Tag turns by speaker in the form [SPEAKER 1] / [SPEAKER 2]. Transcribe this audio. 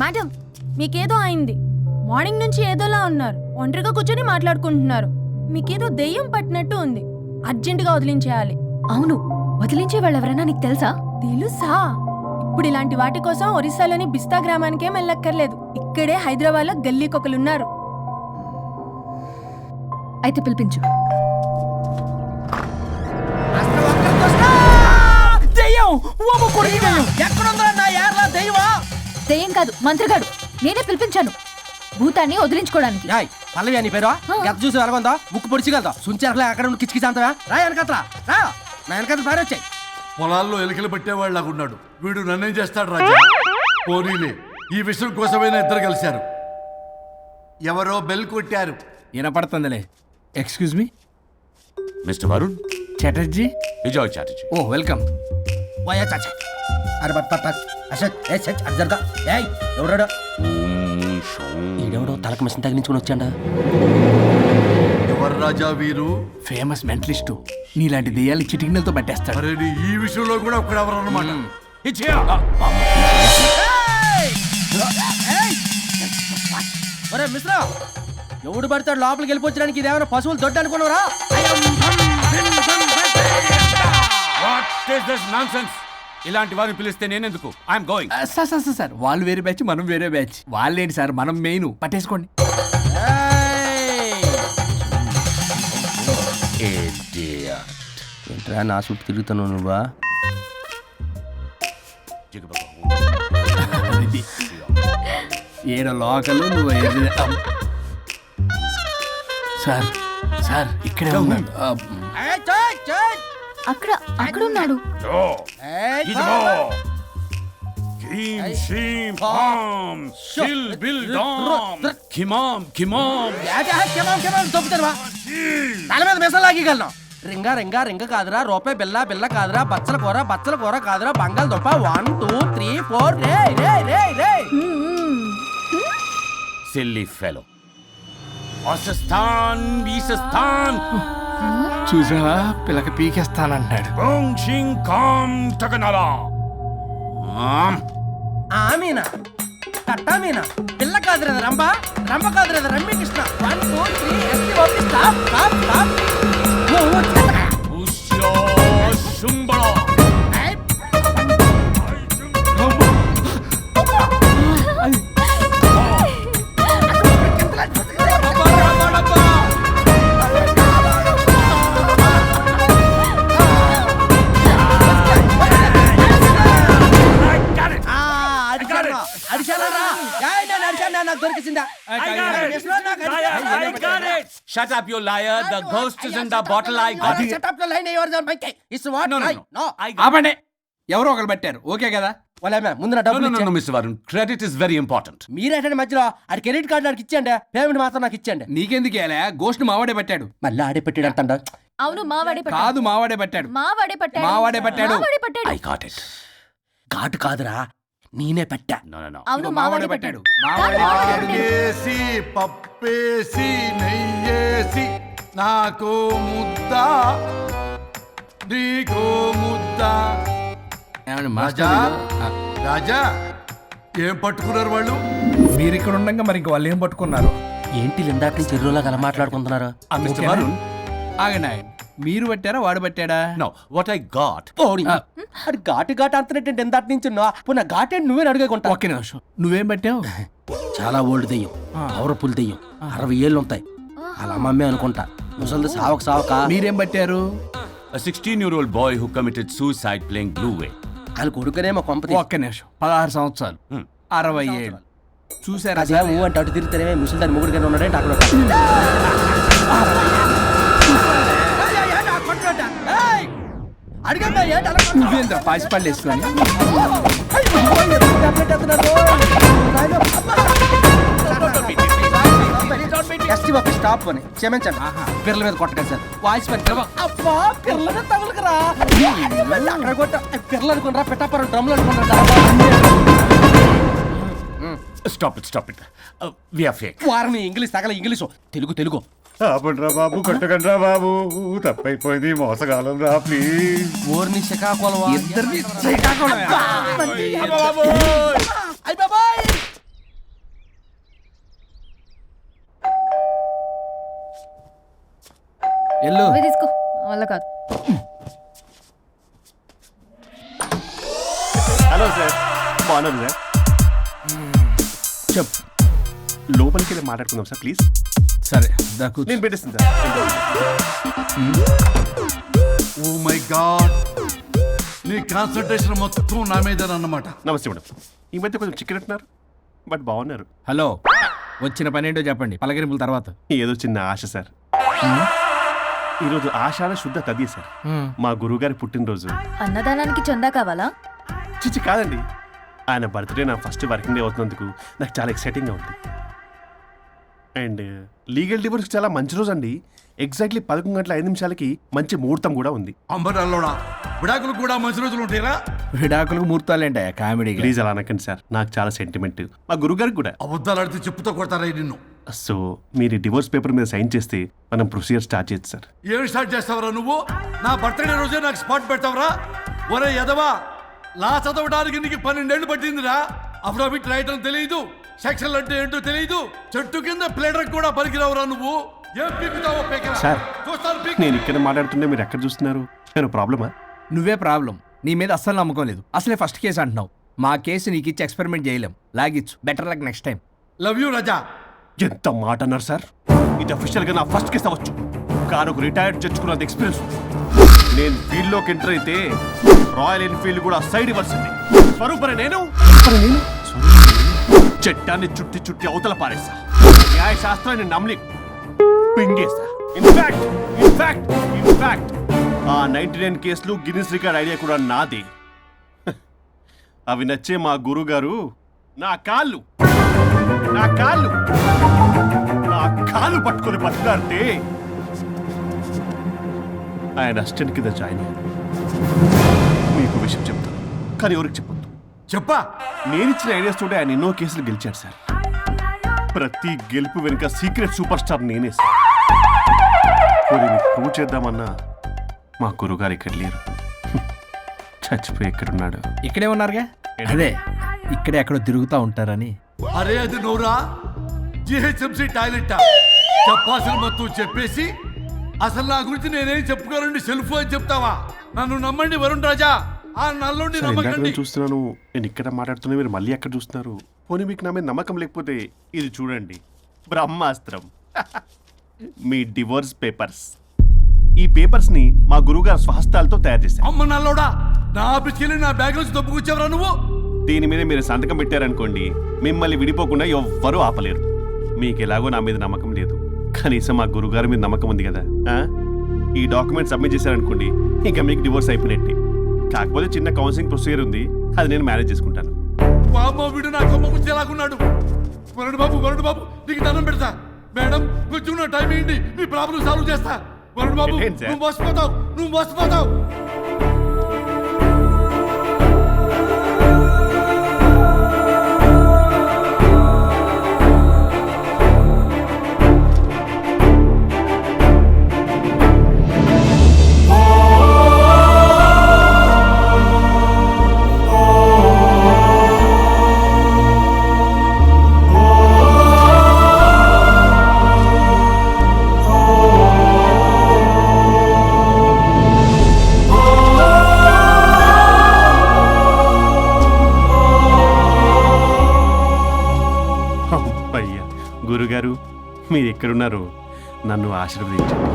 [SPEAKER 1] Madam మీకేదో అయింది. Morning నుంచి ఏదోలా ఉన్నారు. ఒంటరిగా కూర్చొని మాట్లాడుకుంటున్నారు. మీకేదో దెయ్యం పట్టినట్టు ఉంది. అర్జెంటుగా వదిలించేయాలి.
[SPEAKER 2] అవును, వదిలించే వాళ్ళెవరైనా నీకు తెలుసా?
[SPEAKER 1] తెలుసా? ఇప్పుడు ఇలాంటి వాటి కోసం ఒరిస్సాలోని బిస్తా గ్రామానికేం వెళ్ళక్కర్లేదు. ఇక్కడే హైదరాబాద్లో గల్లీకొకలున్నారు.
[SPEAKER 2] అయితే పిలిపించు. దెయ్యం కాదు, మంత్రగాడు. నేనే పిలిపించాను భూతాన్ని వదిలించుకోవడానికి.
[SPEAKER 3] పల్లవి అని పేరు గత చూసి వెలగొందా ముక్కు పొడిచిగలదా సుంచరలే అక్కడ కిచకిచ అంతవా రా వెనకత్రా రా నా వెనకత్ర సారి వచ్చాయి.
[SPEAKER 4] పొలాల్లో ఎలికలు పట్టేవాళ్ళు లాగున్నాడు వీడు. నన్నేం చేస్తాడు రాజా? పోనీలే, ఈ విషయం కోసమైనా ఇద్దరు కలిశారు. ఎవరో బెల్ కొట్టారు.
[SPEAKER 5] వినపడుతుందిలే. Excuse me
[SPEAKER 6] mister Varun
[SPEAKER 5] Chatterjee.
[SPEAKER 6] Vijay Chatterjee.
[SPEAKER 5] ఓ వెల్కమ్.
[SPEAKER 3] వాయా చాచా అరే బట్ పట్ అసత్ ఏ సచ్ అర్జర్గా ఏయ్ ఎవరాడు? ఈడెవడో తలకు మిషన్ తగిలించుకుని వచ్చాడా?
[SPEAKER 4] ఎవరు రాజా వీరు?
[SPEAKER 5] Famous mentalist. నీలాంటి దెయ్యాలు చిటికినలతో పట్టేస్తాడు.
[SPEAKER 4] అరే నీ ఈ విషయంలో కూడా ఒకడెవరు అన్నమాట.
[SPEAKER 3] ఒరే మిశ్రా, ఎవడు పడతాడు లోపలికి వెళ్ళిపోవడానికి? ఇదేమైనా పశువులు దొడ్డు అనుకున్నారా?
[SPEAKER 6] ఇలాంటి వారిని పిలిస్తే నేనెందుకు? I'm going.
[SPEAKER 5] సార్ వాళ్ళు వేరే బ్యాచ్, మనం వేరే బ్యాచ్. వాళ్ళేంటి సార్, మనం మెయిన్. పట్టేసుకోండి.
[SPEAKER 3] ఏంట్రా నా చుట్టూ తిరుగుతున్నావు నువ్వా?
[SPEAKER 5] ఏడో లోకలు నువ్వు సార్ సార్ ఇక్కడే ఉన్నాడు.
[SPEAKER 2] అక్కడ అక్కడ ఉన్నాడు.
[SPEAKER 3] తల మీద మిసం లాగగలను. రింగ రింగ రింగ కాదురా, రూపాయి బిల్ల బిల్ల కాదురా, బచ్చల కూర కాదురా, బంగాళదుంప 1 2 3 4 రే రే రే రే.
[SPEAKER 6] Silly fellow. అసస్థాన్ వీసస్థాన్
[SPEAKER 5] చూసావా, పిల్లకి పీకేస్తానంటాడు.
[SPEAKER 3] ఆమీనా తట్టామీనా పిల్ల కాదురా రంభ, రంభ కాదురా Ramya Krishna. 1 2 3 S T O P stop stop stop.
[SPEAKER 6] Shut up, you liar. The ghost is in the bottle. I got it.
[SPEAKER 3] Shut up your line. Yours are my case. It's what?
[SPEAKER 6] No.
[SPEAKER 5] ఆపండి. ఎవరో ఒకరు పెట్టారు. Okay కదా?
[SPEAKER 3] ముందు నా డబ్బులు
[SPEAKER 6] No, Mr. Varun. Credit is very important.
[SPEAKER 3] మీరేటండి మధ్యలో ఆడి credit card నాకు ఇచ్చేయండి, పేమెంట్ మాత్రం నాకు ఇచ్చేయండి.
[SPEAKER 5] నీకెందుకు ఇయ్యాలా? గోస్ట్ మావాడే పట్టాడు.
[SPEAKER 3] మళ్ళీ ఆడే పెట్టాడు అంటాడు.
[SPEAKER 2] అవును, మావాడే పట్టాడు.
[SPEAKER 5] కాదు, మావాడే పట్టాడు.
[SPEAKER 2] మావాడే పట్టాడు.
[SPEAKER 5] మావాడే పట్టాడు.
[SPEAKER 2] మావాడే పట్టాడు.
[SPEAKER 6] I got it.
[SPEAKER 3] ఘాటు కాదురా, నేనే పెట్టా.
[SPEAKER 6] No.
[SPEAKER 2] అవును,
[SPEAKER 5] మావాడే పట్టాడు. మావాడే పట్టాడు.
[SPEAKER 4] ఆకేసి పప్పేసి నెయ్యేసి నాకు ముద్ద నీకో ముద్ద.
[SPEAKER 5] ఏమండి
[SPEAKER 4] రాజా
[SPEAKER 5] మాస్టర్?
[SPEAKER 4] రాజా ఏం పట్టుకున్నారు వాళ్ళు?
[SPEAKER 5] మీరు ఇక్కడ ఉండగా మరి ఇంక వాళ్ళు ఏం పట్టుకున్నారు?
[SPEAKER 3] ఏంటి ఇందాక నుంచి చెరువులా కల మాట్లాడుకుంటున్నారు?
[SPEAKER 6] Mr. Varun.
[SPEAKER 5] ఆగండి. మీరు పట్టారా వాడు పట్టాడా?
[SPEAKER 6] No, what I got.
[SPEAKER 3] అది ఘాటు అంటున్నట్టు ఎందాటి నుంచి నా ఘాటు నువ్వే అడుగుకుంటా.
[SPEAKER 5] ఒక్క నిమిషం. నువ్వేం పట్టావు?
[SPEAKER 3] చాలా ఓల్డ్ దెయ్యం, పవర్ఫుల్ దెయ్యం, 60 ఏళ్ళు ఉంటాయి. అలా అమ్మమ్మే అనుకుంటా. ముసలిది సావక.
[SPEAKER 5] మీరేం పట్టారు?
[SPEAKER 6] A 16-year-old boy who committed suicide playing Blue Whale.
[SPEAKER 3] వాళ్ళ కొడుకునేమో కొంపతి.
[SPEAKER 5] ఒక్క నిమిషం. 16 సంవత్సరాలు, 60 ఏళ్ళు. చూసారా?
[SPEAKER 3] అదే మూవ్ అంటే అటు తిరుగుతానే ముసలిదాన్ని ముగ్గురుగానే ఉన్నాడంటే అక్కడ
[SPEAKER 5] నువ్వేంద్ర పాసిపళ్ళు వేసుకొని
[SPEAKER 3] స్టాప్ అని క్షమించండి. పిల్లల మీద కొట్టకండి సార్. వాయిస్ అబ్బా పిల్లల మీద తగులుకురా. అక్కడ కొట్ట పిల్లలు అనుకున్నారా, పెట్టాపర డ్రమ్లు అనుకున్నారా?
[SPEAKER 6] Stop it. We are fake.
[SPEAKER 3] వారిని ఇంగ్లీష్ తగల ఇంగ్లీషు తెలుగు.
[SPEAKER 7] ఆపండ్రా బాబు, కొట్టకండ్రా బాబు, తప్పైపోయింది, మోసగాలం రా ప్లీజ్.
[SPEAKER 3] ఊరిని శ్రీకాకుళం
[SPEAKER 5] ఇద్దరిని శ్రీకాకుళమే. ఎల్లు
[SPEAKER 2] నువ్వే తీసుకో నా వల్ల కాదు.
[SPEAKER 7] హలో సార్, బాగున్నారు సార్.
[SPEAKER 5] చెప్పు.
[SPEAKER 7] లోపలికి వెళ్ళి మాట్లాడుకుందాం సార్ ప్లీజ్.
[SPEAKER 5] సరే దా కూర్చో.
[SPEAKER 7] నేను పెట్టేస్తాను సార్.
[SPEAKER 4] ఓ మై గాడ్, నీ కాన్సన్ట్రేషన్ మొత్తం నా మీదనన్నమాట.
[SPEAKER 7] నమస్తే మేడం. ఈ మధ్య కొంచెం చిక్కినట్టున్నారు, బట్ బాగున్నారు.
[SPEAKER 5] హలో, వచ్చిన పని ఏంటో చెప్పండి, పలకరింపుల తర్వాత.
[SPEAKER 7] ఏదో చిన్న ఆశ సార్. ఈరోజు ఆషాఢ శుద్ధ తది సార్, మా గురువుగారి పుట్టినరోజు.
[SPEAKER 2] అన్నదానానికి చందా కావాలా?
[SPEAKER 7] చిచ్చి కాదండి, ఆయన బర్త్డే నా ఫస్ట్ వర్కింగ్ డే అవుతున్నందుకు నాకు చాలా ఎక్సైటింగ్గా ఉంది. అండ్ లీగల్ డివోర్స్ చాలా మంచి రోజు అండి. ఎగ్జాక్ట్లీ 11:05 మంచి ముహూర్తం కూడా ఉంది.
[SPEAKER 4] అంబరాల్లోడా విడాకులు కూడా మంచి రోజులు ఉంటాయిరా?
[SPEAKER 5] విడాకులకు ముహూర్తాలేంటా కామెడీ?
[SPEAKER 7] ప్లీజ్ అలా అనకండి సార్, నాకు చాలా సెంటిమెంట్, మా గురుగారికి కూడా.
[SPEAKER 4] అబద్ధాలు ఆడితే చెప్పుతో కొడతారా నిన్ను?
[SPEAKER 7] సో మీరు డివోర్స్ పేపర్ మీద సైన్ చేస్తే మనం ప్రొసీజర్ స్టార్ట్ చేయొచ్చు సార్.
[SPEAKER 4] ఏమి స్టార్ట్ చేస్తావరా నువ్వు? నా బర్త్డే రోజే నాకు స్పాట్ పెడతావరా? ఒరే ఎదవా, లా చదవడానికి నీకు 12 ఏళ్ళు పట్టిందిరా. అఫిడవిట్ రాయటం తెలియదు, సెక్షన్ అంటే ఏంటో తెలియదు, చెట్టు కింద ప్లేడర్ కూడా పలికిరావురా నువ్వు. ఏం పీకుతావో పీకరా.
[SPEAKER 7] సార్,
[SPEAKER 4] చూస్తాను పీకు.
[SPEAKER 7] నేను ఇక్కడ మాట్లాడుతుంటే మీరు ఎక్కడ చూస్తున్నారు? నేను ప్రాబ్లమా?
[SPEAKER 5] నువ్వే ప్రాబ్లం. నీ మీద అస్సలు నమ్మకం లేదు. అసలే ఫస్ట్ కేసు అంటున్నావు. మా కేసు నీకు ఇచ్చి ఎక్స్పెరిమెంట్ చేయలేం. లాగిచ్చు. Better luck next time.
[SPEAKER 4] Love you Raja.
[SPEAKER 7] ఎంత మాట అన్నారు సార్. ఇది అఫీషియల్గా నా ఫస్ట్ కేసు అవ్వచ్చు, కానీ ఒక రిటైర్డ్ జడ్జ్ కున్నది ఎక్స్పీరియన్స్. నేను ఫీల్డ్లోకి ఎంటర్ అయితే రాయల్ ఎన్ఫీల్డ్ కూడా సైడ్ ఇవ్వాల్సింది. స్వరూపరే నేను చట్టాన్ని చుట్టి చుట్టి అవతల పారేస్తా. న్యాయ శాస్త్రాన్ని నమ్మి పింగేస్తా. ఇన్ఫాక్ట్ ఆ 99 కేసులు గిన్నిస్ రికార్డ్ ఐడియా కూడా నాదే. అవి నచ్చే మా గురువు గారు నా కాళ్ళు పట్టుకొని బతిలాడితే ఆయన అసిస్టెంట్ కింద జాయిన్ అయ్యాను. మీకు విషయం చెప్తాను, కానీ ఎవరికి చెప్పొద్దు.
[SPEAKER 4] చెప్పా.
[SPEAKER 7] నేనిచ్చిన ఐడియాస్ తోటి ఆయన ఎన్నో కేసులు గెలిచాడు సార్. ప్రతి గెలుపు వెనుక సీక్రెట్ సూపర్ స్టార్ నేనే సార్. ప్రూవ్ చేద్దామన్నా మా గురుగారు ఇక్కడ లేరు. చచ్చిపోయి ఎక్కడున్నాడు?
[SPEAKER 5] ఇక్కడే ఉన్నారుగా. అదే ఇక్కడే ఎక్కడో తిరుగుతూ ఉంటారని.
[SPEAKER 4] అరే అది నోరా, జిహెచ్ఎంసీ టాయిలెట్. చెప్పాల్సిన మొత్తం చెప్పేసి అసలు నా గురించి నేనేం చెప్పుకోరండి సెల్ఫ్ అని చెప్తావా? నన్ను నమ్మండి వరుణ్ రాజా, ఆ నల్లుండి
[SPEAKER 7] సార్, ఇందాక
[SPEAKER 4] నమ్మకండి.
[SPEAKER 7] నేను చూస్తున్నాను, నేను ఇక్కడ మాట్లాడుతున్నా, మీరు మళ్ళీ ఎక్కడ చూస్తున్నారు? పోనీ మీకు నా మీద నమ్మకం లేకపోతే ఇది చూడండి, బ్రహ్మాస్త్రం. మీ డివోర్స్ పేపర్స్. ఈ పేపర్స్ ని మా గురువుగారు స్వహస్తాలతో తయారు చేశారు.
[SPEAKER 4] అమ్మ నల్లోడా, నా ఆఫీస్కి వెళ్ళి నా బ్యాగ్ నుంచి దొబ్బుకొచ్చావరా నువ్వు?
[SPEAKER 7] దీని మీద మీరు సంతకం పెట్టారనుకోండి, మిమ్మల్ని విడిపోకుండా ఎవ్వరూ ఆపలేరు. మీకు ఎలాగో నా మీద నమ్మకం లేదు, కనీసం మా గురుగారి మీద నమ్మకం ఉంది కదా. ఈ డాక్యుమెంట్ సబ్మిట్ చేశారనుకోండి, ఇంకా మీకు డివోర్స్ అయిపోయినట్టే. కాకపోతే చిన్న కౌన్సిలింగ్ ప్రొసీజర్ ఉంది, అది నేను మేనేజ్ చేసుకుంటాను.
[SPEAKER 4] వామ్మో, వీడు నా కొమ్మ కూర్చేలాగున్నాడు. వరుణ్ బాబు నీకు దండం పెడతా. మేడం కొంచెం నా టైం ఏంటి, మీ ప్రాబ్లం సాల్వ్ చేస్తా. వరుణ్ బాబు
[SPEAKER 7] ఏంటి సార్?
[SPEAKER 4] నువ్వు మోసపోతావు.
[SPEAKER 7] అయ్యా గురుగారు, మీరు ఎక్కడున్నారో నన్ను ఆశీర్వదించండి.